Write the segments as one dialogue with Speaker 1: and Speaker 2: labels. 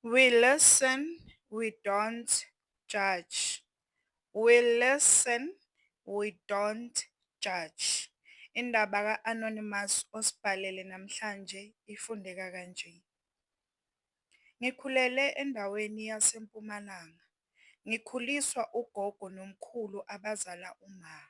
Speaker 1: We listen, we don't judge. We listen, we don't judge. Indaba ka-Anonymous osibhalele namhlanje ifundeka kanje. Ngikhulele endaweni yaseMpumalanga. Ngikhuliswa ugogo nomkhulu abazala uma.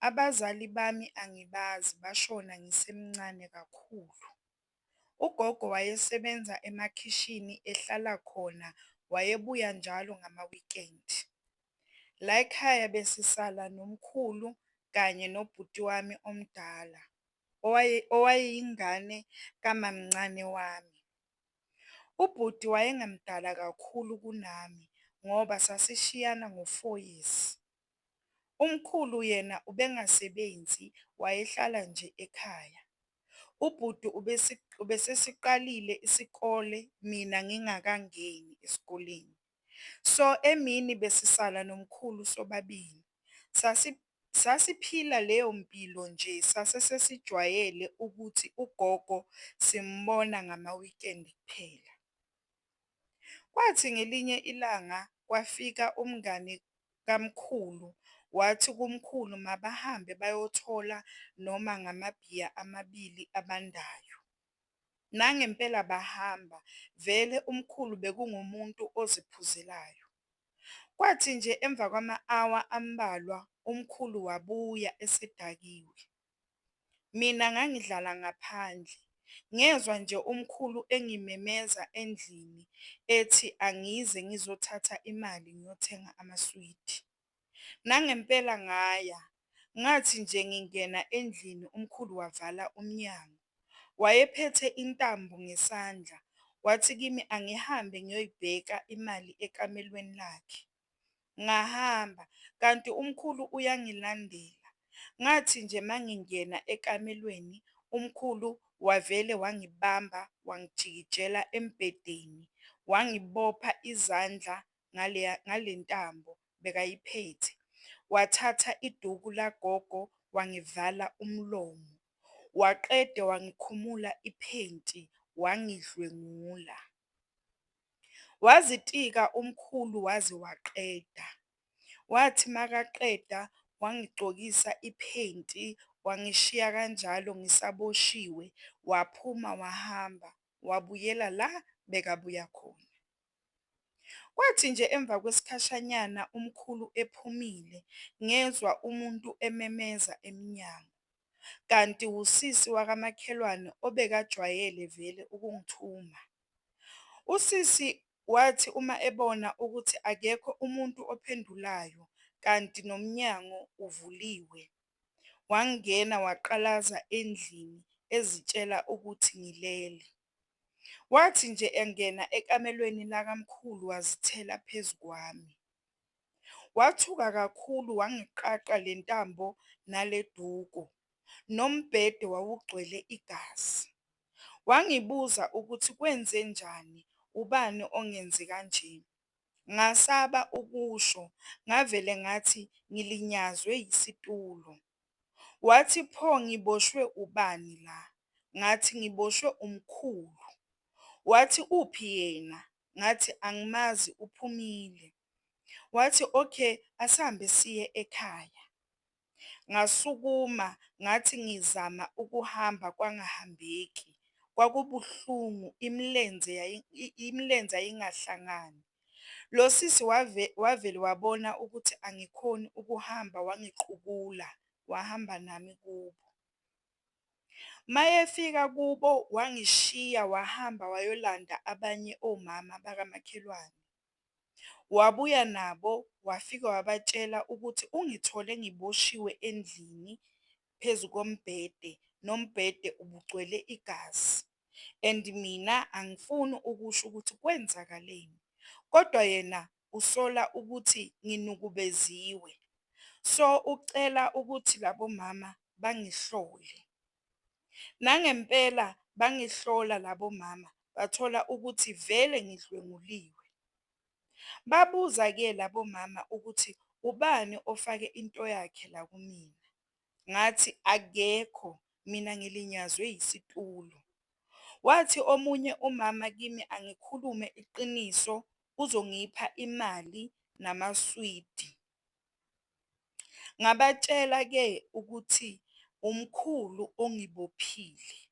Speaker 1: Abazali bami angibazi bashona ngisemncane kakhulu. Ugogo wayesebenza emakhishini ehlala khona, wayebuya njalo ngama-weekend. La ekhaya besisala nomkhulu kanye nobhuti wami omdala, owayeyingane kamamncane wami. Ubhuti wayengamdala kakhulu kunami ngoba sasishiyana ngo-4 years. Umkhulu yena ubengasebenzi, wayehlala nje ekhaya. Ubhuti ubesesiqalile isikole mina ngingakangeni esikoleni. So emini besisala nomkhulu sobabili. Sasiphila leyo mpilo nje, sasesijwayele ukuthi ugogo simbona ngama-weekend kuphela. Kwathi ngelinye ilanga kwafika umngani kamkhulu, wathi kumkhulu mabahambe bayothola noma ngamabhiya amabili abandayo. Nangempela bahamba, vele umkhulu bekungumuntu oziphuzelayo. Kwathi nje emva kwama-hour ambalwa umkhulu wabuya esedakiwe. Mina ngangidlala ngaphandle, ngezwa nje umkhulu engimemeza endlini ethi angize ngizothatha imali ngiyothenga amaswidi. Nangempela ngaya, ngathi nje ngingena endlini umkhulu wavala umnyango. Wayephethe intambo ngesandla, wathi kimi angihambe ngiyoyibheka imali ekamelweni lakhe. Ngahamba, kanti umkhulu uyangilandela. Ngathi nje mangingena ekamelweni, umkhulu wavele wangibamba wangijikijela embhedeni, wangibopha izandla ngale ntambo bekayiphethe. Wathatha iduku lagogo wangivala umlomo. Waqeda wangikhumula iphenti, wangidlwengula. Wazitika umkhulu waze waqeda. Wathi makaqeda wangigcokisa iphenti, wangishiya kanjalo ngisaboshiwe, waphuma wahamba, wabuyela la bekabuya khona. Kwathi nje emva kwesikhashanyana umkhulu ephumile, ngezwa umuntu ememeza emnyango. Kanti usisi wakamakhelwane obekajwayele vele ukungithuma. Usisi wathi uma ebona ukuthi akekho umuntu ophendulayo kanti nomnyango uvuliwe, wangena waqalaza endlini ezitshela ukuthi ngilele. Wathi nje engena ekamelweni lakamkhulu wazithela phezu kwami. Wathuka kakhulu wangiqaqa le ntambo nale duku. Nombhede wawugcwele igazi. Wangibuza ukuthi kwenze njani, ubani ongenze kanje. Ngasaba ukusho, ngavele ngathi ngilinyazwe yisitulo. Wathi pho ngiboshwe ubani la? Ngathi ngiboshwe umkhulu. Wathi uphi yena? Ngathi angimazi, uphumile. Wathi okay, asihambe siye ekhaya. Ngasukuma ngathi ngizama ukuhamba kwangahambeki. Kwakubuhlungu, imilenze ayingahlangani. Lo sisi wavele wabona ukuthi angikhoni ukuhamba wangiqubula, wahamba nami kubo. Mayefika kubo wangishiya wahamba wayolanda abanye omama bakamakhelwane. Wabuya nabo wafika wabatshela ukuthi ungithole ngiboshiwe endlini phezu kombhede, nombhede ubugcwele igazi. And mina angifuni ukusho ukuthi kwenzakaleni, kodwa yena usola ukuthi nginukubeziwe. So ucela ukuthi labo mama bangihlole. Nangempela bangihlola labo mama, bathola ukuthi vele ngidlwenguliwe. Babuza-ke labo mama ukuthi ubani ofake into yakhe la kumina. Ngathi akekho, mina ngilinyazwe yisitulo. Wathi omunye umama kimi angikhulume iqiniso uzongipha imali namaswidi. Ngabatshela-ke ukuthi umkhulu ongibophile.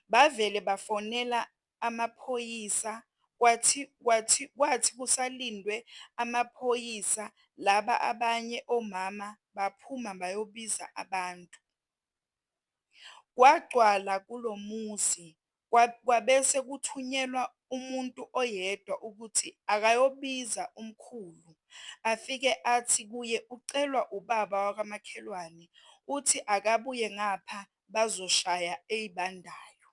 Speaker 1: Bavele bafonela amaphoyisa kwathi kusalindwe amaphoyisa laba abanye omama baphuma bayobiza abantu. Kwagcwala kulo muzi kwabese kuthunyelwa umuntu oyedwa ukuthi akayobiza umkhulu. Afike athi kuye ucelwa ubaba wakamakhelwane uthi akabuye ngapha bazoshaya ey'bandayo.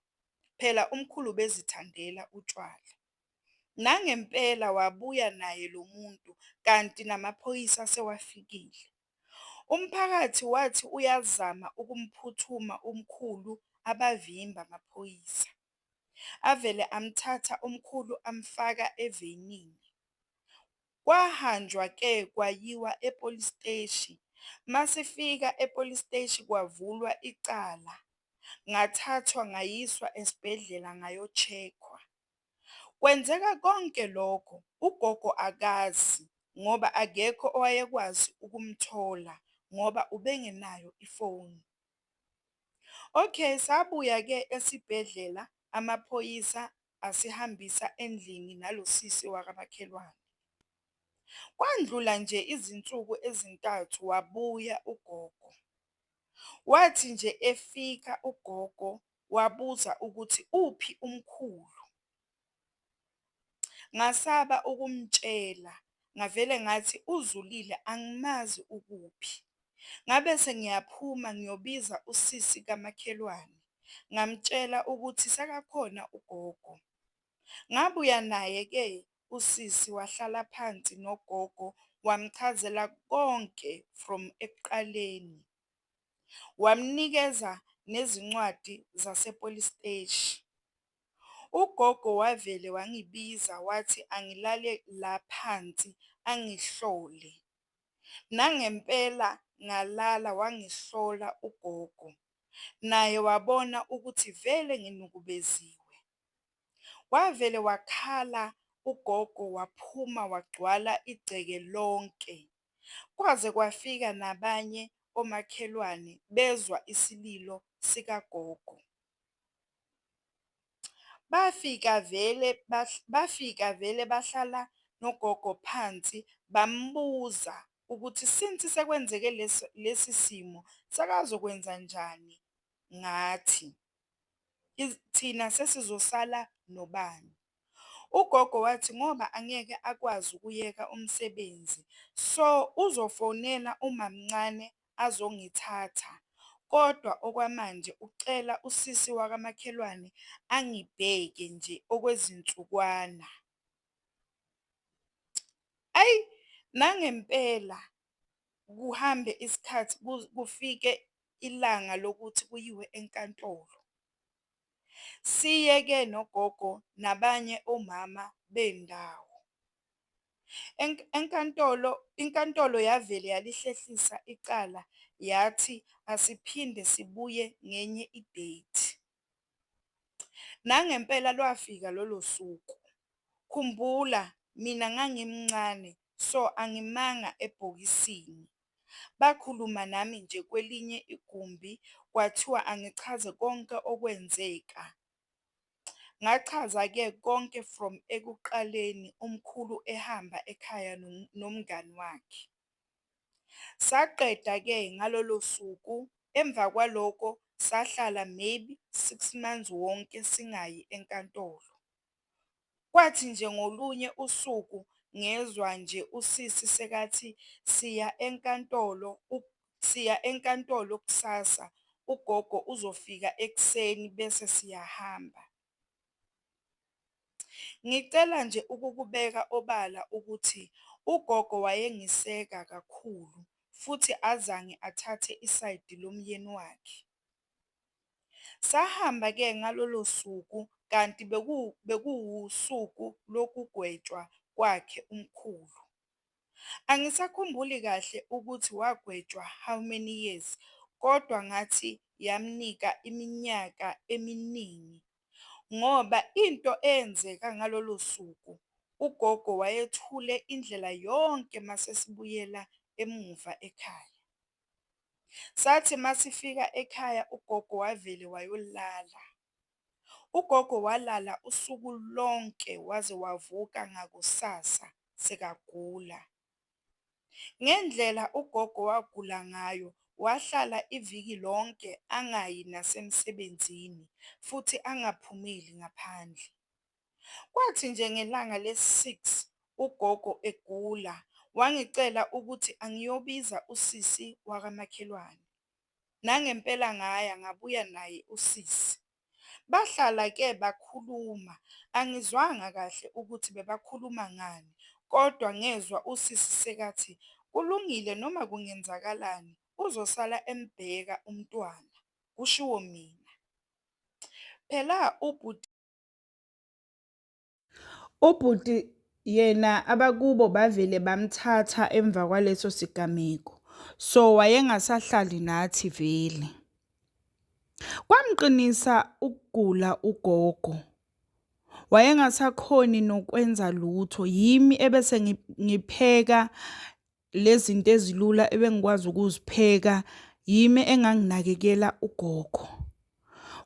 Speaker 1: Phela umkhulu bezithandela utshwala. Nangempela wabuya naye lo muntu kanti namaphoyisa sewafikile. Umphakathi wathi uyazama ukumphuthuma umkhulu abavimba amaphoyisa. Avele amthatha umkhulu amfaka evenini. Kwahanjwa-ke kwayiwa e-police steshi. Masifika e-police steshi kwavulwa icala. Ngathathwa ngayiswa esibhedlela ngayo-check-wa. Kwenzeka konke lokho ugogo akazi ngoba akekho owayekwazi ukumthola ngoba ubengenayo ifoni. Okay, sabuya-ke esibhedlela amaphoyisa asihambisa endlini nalo sisi wakamakhelwane. Kwandlula nje izinsuku ezintathu wabuya ugogo. Wathi nje efika ugogo wabuza ukuthi uphi umkhulu. Ngasaba ukumtshela, ngavele ngathi uzulile angimazi ukuphi. Ngabe sengiyaphuma ngiyobiza usisi kamakhelwane, ngamtshela ukuthi sekakhona ugogo. Ngabuya naye-ke usisi wahlala phansi nogogo wamchazela konke from ekuqaleni. Wamnikeza nezincwadi zase-police steshi. Ugogo wavele wangibiza wathi angilale la phansi angihlole. Nangempela ngalala wangihlola ugogo. Naye wabona ukuthi vele nginukubeziwe. Wavele wakhala ugogo waphuma wagcwala igceke lonke. Kwaze kwafika nabanye omakhelwane bezwa isililo sikagogo. Bafika vele bahlala nogogo phansi bambuza ukuthi since sekwenzeke lesi simo sakazokwenza njani ngathi. Thina sesizosala nobani? Ugogo wathi ngoba angeke akwazi ukuyeka umsebenzi, so uzofonela umamncane azongithatha. Kodwa okwamanje ucela usisi wakamakhelwane angibheke nje okwezinsukwana. Ayi, nangempela kuhambe isikhathi kufike ilanga lokuthi kuyiwe enkantolo. Siye-ke nogogo nabanye omama bendawo. Inkantolo yavele yalihlehlisa icala yathi asiphinde sibuye ngenye i-date. Nangempela lwafika lolo suku. Khumbula mina ngangimncane so angimanga ebhokisini. Bakhuluma nami nje kwelinye igumbi kwathiwa angichaze konke okwenzeka. Ngachaza-ke konke from ekuqaleni umkhulu ehamba ekhaya nomngani wakhe. Saqeda-ke ngalolo suku, emva kwaloko sahlala maybe 6 months wonke singayi enkantolo. Kwathi nje ngolunye usuku ngezwa nje usisi sekathi siya enkantolo kusasa, ugogo uzofika ekuseni bese siyahamba. Ngicela nje ukukubeka obala ukuthi ugogo wayengiseka kakhulu futhi azange athathe isayidi lomyeni wakhe. Sahamba-ke ngalolo suku kanti bekuwusuku lokugwetshwa kwakhe umkhulu. Angisakhumbuli kahle ukuthi wagwetshwa how many years, kodwa ngathi yamnika iminyaka eminingi, ngoba into eyenzeka ngalolo suku, ugogo wayethule indlela yonke mase sibuyela emuva ekhaya. Sathi masifika ekhaya ugogo wavele wayolala. Ugogo walala usuku lonke waze wavuka ngakusasa sekagula. Ngendlela ugogo wagula ngayo, wahlala iviki lonke angayi nasemsebenzini futhi angaphumeli ngaphandle. Kwathi nje ngelanga lesi-6 ugogo egula, wangicela ukuthi angiyobiza usisi wakamakhelwane. Nangempela ngaya ngabuya naye usisi. Bahlala-ke bakhuluma, angizwanga kahle ukuthi bebakhuluma ngani, kodwa ngezwa usisi sekathi kulungile noma kungenzakalani uzosala embheka umntwana, kushiwo mina. Phela ubhuti yena abakubo bavele bamthatha emva kwaleso sigameko, so wayengasahlali nathi vele. Kwamqinisa ukugula ugogo. Wayengasakhoni nokwenza lutho, yimi ebese ngipheka lezi zinto ezilula ebengikwazi ukuzipheka, yimi enganginakekela ugogo.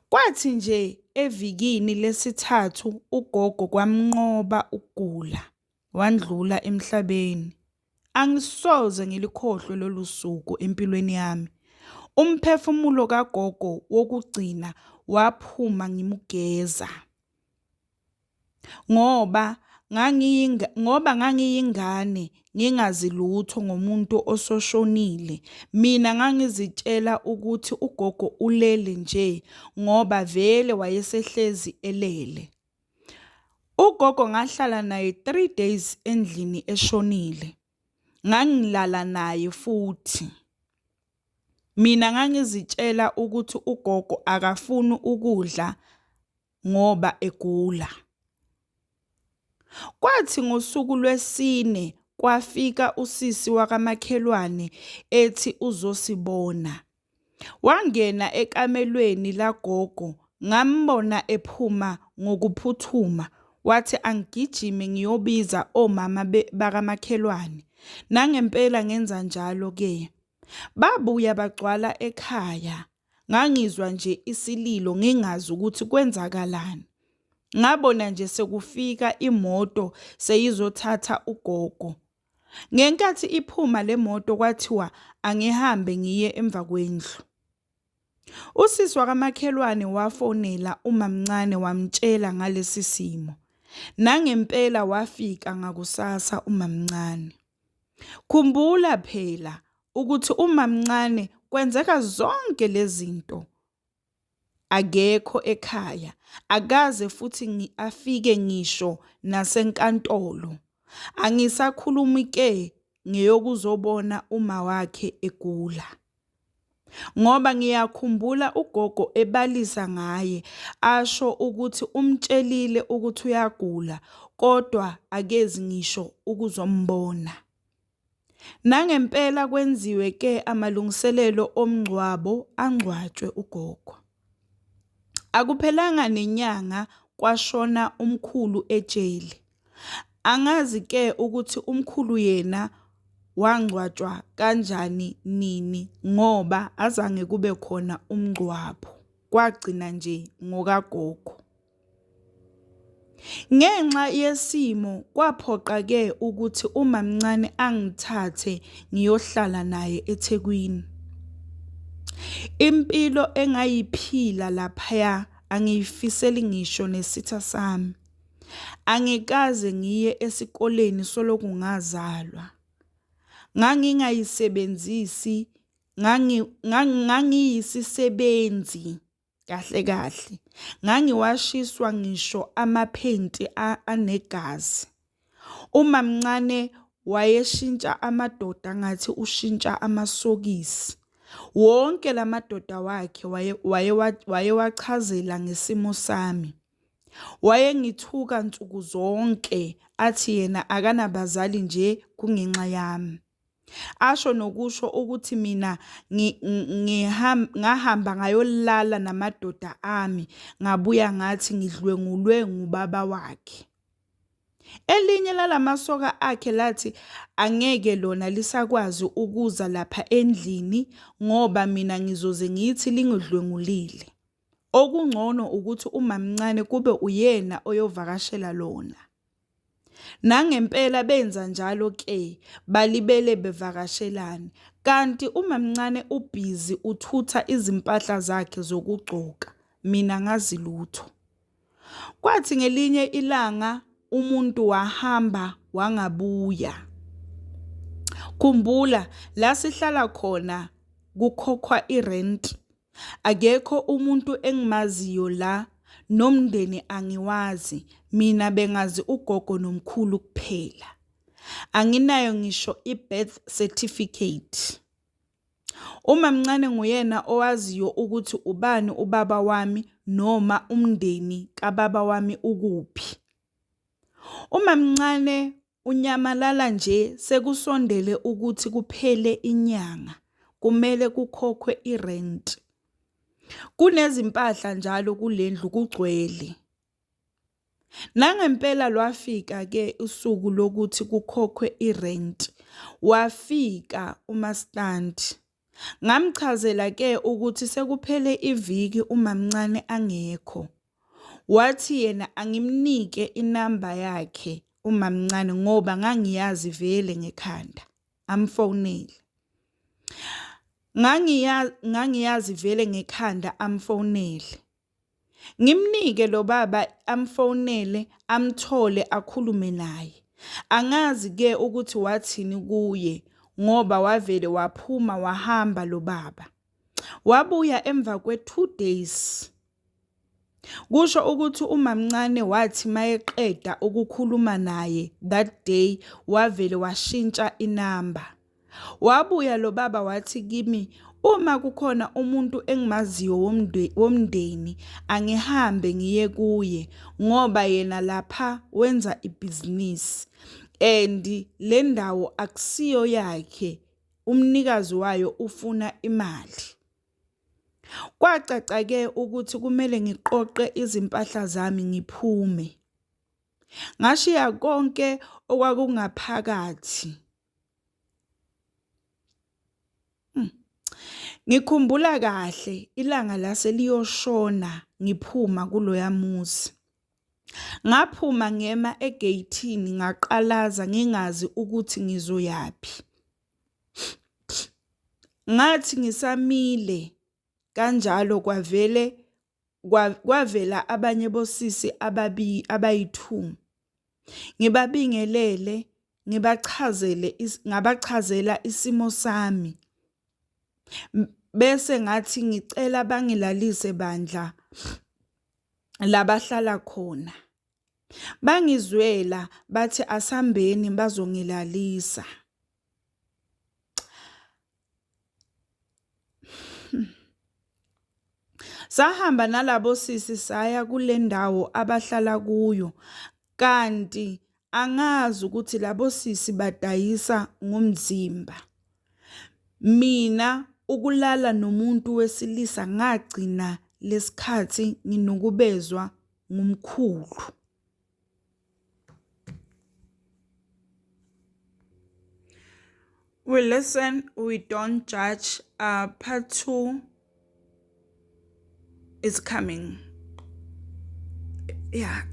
Speaker 1: Kwathi nje evikini lesi-3 ugogo kwamnqoba ukugula, wandlula emhlabeni. Angisoze ngilikhohlwe lolu suku empilweni yami. Umphefumulo kagogo wokugcina waphuma ngimugeza. Ngoba ngangiyingane ngingazi lutho ngomuntu ososhonile, mina ngangizitshela ukuthi ugogo ulele nje ngoba vele wayesehlezi elele. Ugogo ngahlala naye 3 days endlini eshonile. Ngangilala naye futhi. Mina ngangizitshela ukuthi ugogo akafuni ukudla ngoba egula. Kwathi ngosuku lwesine kwafika usisi wakamakhelwane ethi uzosibona. Wangena ekamelweni lagogo, ngambona ephuma ngokuphuthuma, wathi angigijime ngiyobiza omama bakamakhelwane. Nangempela ngenza njalo-ke. Babuya bagcwala ekhaya. Ngangizwa nje isililo ngingazi ukuthi kwenzakalani. Ngabona nje sekufika imoto seyizothatha ugogo. Ngenkathi iphuma le moto kwathiwa angihambe ngiye emva kwendlu. Usisi wakamakhelwane wafonela umamncane wamtshela ngalesi simo. Nangempela wafika ngakusasa umamncane. Khumbula phela ukuthi umamncane kwenzeka zonke lezi zinto akekho ekhaya, akaze futhi afike ngisho nasenkantolo. Angisakhulumi-ke ngeyokuzobona uma wakhe egula. Ngoba ngiyakhumbula ugogo ebalisa ngaye, asho ukuthi umtshelile ukuthi uyagula, kodwa akezi ngisho ukuzombona. Nangempela kwenziwe-ke amalungiselelo omngcwabo angcwatshwe ugogo. Akuphelanga nenyanga kwashona umkhulu ejele. Angazi-ke ukuthi umkhulu yena wangcwatshwa kanjani nini ngoba azange kube khona umngcwabo. Kwagcina nje ngokagogo. Ngenxa yesimo kwaphoqa-ke ukuthi umamncane angithathe ngiyohlala naye eThekwini. Impilo engayiphila laphaya angiyifiseli ngisho nesitha sami. Angikaze ngiye esikoleni soloku ngazalwa. Ngangingayisebenzisi, ngangiyisisebenzi kahle kahle. Ngangiwashiswa ngisho amaphenti anegazi. Umamncane wayeshintsha amadoda ngathi ushintsha amasokisi. Wonke lamadoda wakhe wayewachazela ngesimo sami. Wayengithuka nsuku zonke athi yena akanabazali nje kungenxa yami. Asho nokusho ukuthi mina ngahamba ngayolala namadoda ami, ngabuya ngathi ngidlwengulwe ngubaba wakhe. Elinye lalamasoka akhe lathi angeke lona lisakwazi ukuza lapha endlini ngoba mina ngizoze ngithi lingidlwengulile. Okungcono ukuthi umamncane kube uyena oyovakashela lona. Nangempela benza njalo ke, balibele bevakashelana. Kanti umamncane ubhizi uthutha izimpahla zakhe zokugcoka, mina ngazi lutho. Kwathi ngelinye ilanga umuntu wahamba wangabuya. Khumbula la sihlala khona kukhokhwa irent. Akekho umuntu engimaziyo la, nomndeni angiwazi, mina bengazi ugogo nomkhulu kuphela. Anginayo ngisho i-birth certificate. Umamncane nguyena owaziyo ukuthi ubani ubaba wami noma umndeni kababa wami ukuphi. Umamncane unyamalala nje sekusondele ukuthi kuphele inyanga, kumele kukhokhwe irent. Kunezimpahla njalo kulendlu kugcwele. Nangempela lwafika ke usuku lokuthi kukhokhwe irent. Wafika uMaStandi. Ngamchazela ke ukuthi sekuphele iviki umamncane angekho. Wathi yena angimnike inamba yakhe umamncane ngoba ngangiyazi vele ngekhanda. Amfonele. Ngangiyazi vele ngekhanda amfonele. Ngimnike lo baba amfonele amthole akhulume naye. Angazi ke ukuthi wathini kuye ngoba wavele waphuma wahamba lo baba. Wabuya emva kwe2 days. Kusho ukuthi umamncane wathi mayeqeda ukukhuluma naye that day wavele washintsha inamba. Wabuya lo baba wathi kimi, uma kukhona umuntu engimaziyo womndeni angihambe ngiye kuye ngoba yena lapha wenza ibhizinisi and le ndawo akusiyo yakhe, umnikazi wayo ufuna imali. Kwacaca ke ukuthi kumele ngiqoqe izimpahla zami ngiphume. Ngashiya konke okwakungaphakathi. Ngikhumbula kahle ilanga lase liyoshona ngiphuma kuloya muzi. Ngaphuma ngema egeyithini ngaqalaza ngingazi ukuthi ngizoyapi. Ngathi ngisamile kanjalo kwavela abanye bosisi abayi2. Ngibabingelele, ngabachazela isimo sami. Bese ngathi ngicela bangilalise bandla labahlala khona. Bangizwela bathi asambeni bazongilalisa. Sahamba nalabo sisi saya kule ndawo abahlala kuyo, kanti angazi ukuthi labo sisi badayisa ngomzimba. Mina ukulala nomuntu wesilisa ngagcina lesikhathi nginokubezwa ngumkhulu. We listen, we don't judge. Part 2 is coming. Yeah.